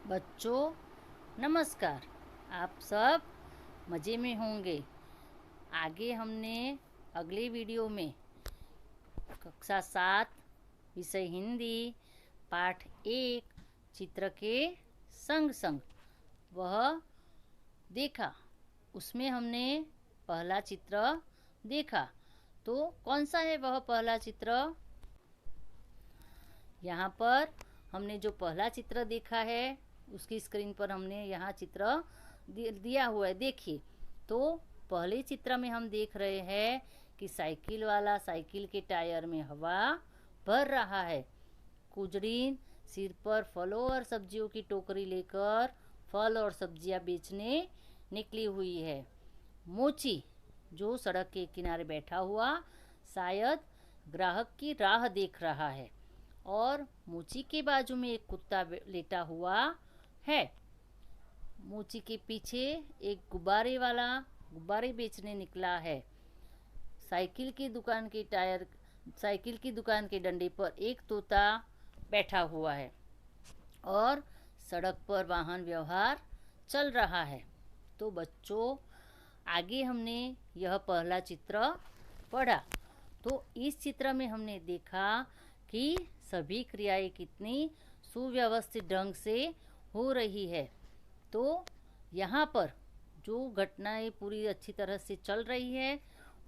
बच्चों नमस्कार। आप सब मज़े में होंगे। आगे हमने अगले वीडियो में कक्षा 7 विषय हिंदी पाठ 1 चित्र के संग संग वह देखा। उसमें हमने पहला चित्र देखा। तो कौन सा है वह पहला चित्र? यहाँ पर हमने जो पहला चित्र देखा है उसकी स्क्रीन पर हमने यहाँ चित्र दिया हुआ है। देखिए, तो पहले चित्र में हम देख रहे हैं कि साइकिल वाला साइकिल के टायर में हवा भर रहा है। कुजरीन सिर पर फलों और सब्जियों की टोकरी लेकर फल और सब्जियां बेचने निकली हुई है। मोची जो सड़क के किनारे बैठा हुआ शायद ग्राहक की राह देख रहा है और मोची के बाजू में एक कुत्ता लेटा हुआ है। मोची के पीछे एक गुब्बारे वाला गुब्बारे बेचने निकला है। साइकिल की दुकान के डंडे पर एक तोता बैठा हुआ है और सड़क पर वाहन व्यवहार चल रहा है। तो बच्चों, आगे हमने यह पहला चित्र पढ़ा। तो इस चित्र में हमने देखा कि सभी क्रियाएं कितनी सुव्यवस्थित ढंग से हो रही है। तो यहाँ पर जो घटनाएं पूरी अच्छी तरह से चल रही है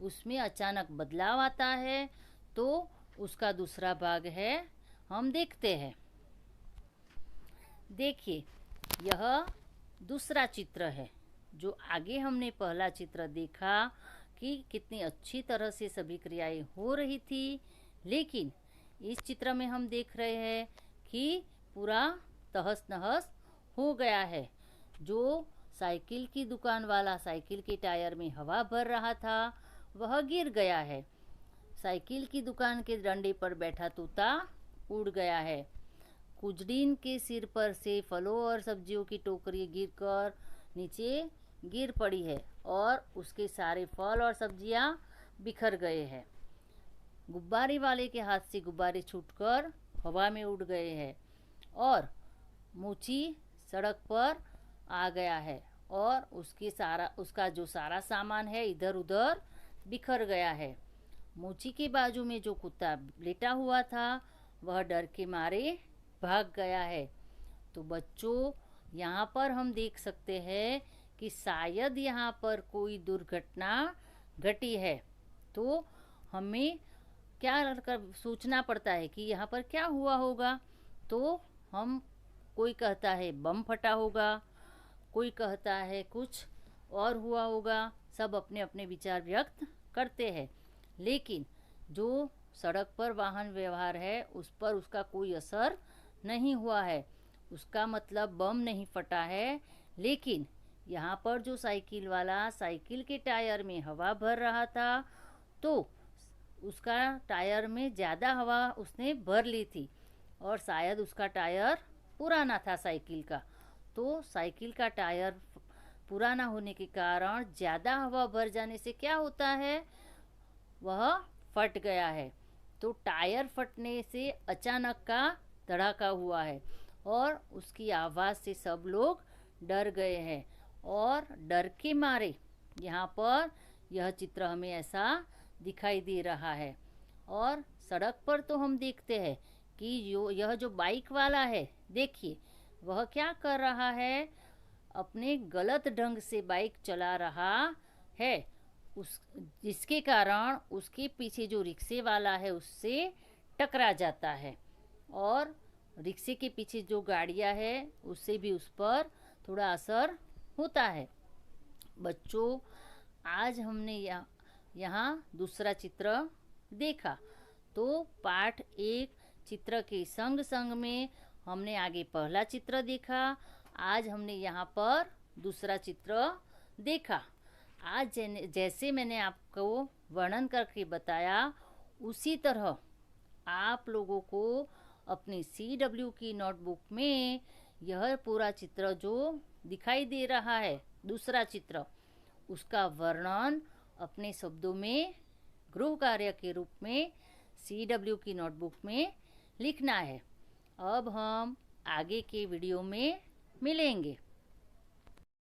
उसमें अचानक बदलाव आता है। तो उसका दूसरा भाग है, हम देखते हैं। देखिए, यह दूसरा चित्र है। जो आगे हमने पहला चित्र देखा कि कितनी अच्छी तरह से सभी क्रियाएं हो रही थी, लेकिन इस चित्र में हम देख रहे हैं कि पूरा तहस नहस हो गया है। जो साइकिल की दुकान वाला साइकिल के टायर में हवा भर रहा था वह गिर गया है। साइकिल की दुकान के डंडे पर बैठा तोता उड़ गया है। कुजरीन के सिर पर से फलों और सब्जियों की टोकरी गिरकर नीचे गिर पड़ी है और उसके सारे फल और सब्जियां बिखर गए हैं। गुब्बारे वाले के हाथ से गुब्बारे छूटकर हवा में उड़ गए हैं और मोची सड़क पर आ गया है और उसका जो सारा सामान है इधर उधर बिखर गया है। मोची के बाजू में जो कुत्ता लेटा हुआ था वह डर के मारे भाग गया है। तो बच्चों, यहाँ पर हम देख सकते हैं कि शायद यहाँ पर कोई दुर्घटना घटी है। तो हमें क्या सोचना पड़ता है कि यहाँ पर क्या हुआ होगा। तो कोई कहता है बम फटा होगा, कोई कहता है कुछ और हुआ होगा। सब अपने अपने विचार व्यक्त करते हैं, लेकिन जो सड़क पर वाहन व्यवहार है उस पर उसका कोई असर नहीं हुआ है। उसका मतलब बम नहीं फटा है, लेकिन यहाँ पर जो साइकिल वाला साइकिल के टायर में हवा भर रहा था तो उसका टायर में ज़्यादा हवा उसने भर ली थी और शायद उसका टायर पुराना था साइकिल का। तो साइकिल का टायर पुराना होने के कारण ज़्यादा हवा भर जाने से क्या होता है, वह फट गया है। तो टायर फटने से अचानक का धड़ाका हुआ है और उसकी आवाज़ से सब लोग डर गए हैं और डर के मारे यहाँ पर यह चित्र हमें ऐसा दिखाई दे रहा है। और सड़क पर तो हम देखते हैं कि यह जो बाइक वाला है, देखिए वह क्या कर रहा है, अपने गलत ढंग से बाइक चला रहा है। जिसके कारण उसके पीछे जो रिक्शे वाला है उससे टकरा जाता है और रिक्शे के पीछे जो गाड़ियां है उससे भी उस पर थोड़ा असर होता है। बच्चों, आज हमने यहाँ दूसरा चित्र देखा। तो पाठ 1 चित्र के संग संग में हमने आगे पहला चित्र देखा। आज हमने यहाँ पर दूसरा चित्र देखा। आज जैसे मैंने आपको वर्णन करके बताया उसी तरह आप लोगों को अपनी CW की नोटबुक में यह पूरा चित्र जो दिखाई दे रहा है दूसरा चित्र, उसका वर्णन अपने शब्दों में गृह कार्य के रूप में CW की नोटबुक में लिखना है। अब हम आगे के वीडियो में मिलेंगे।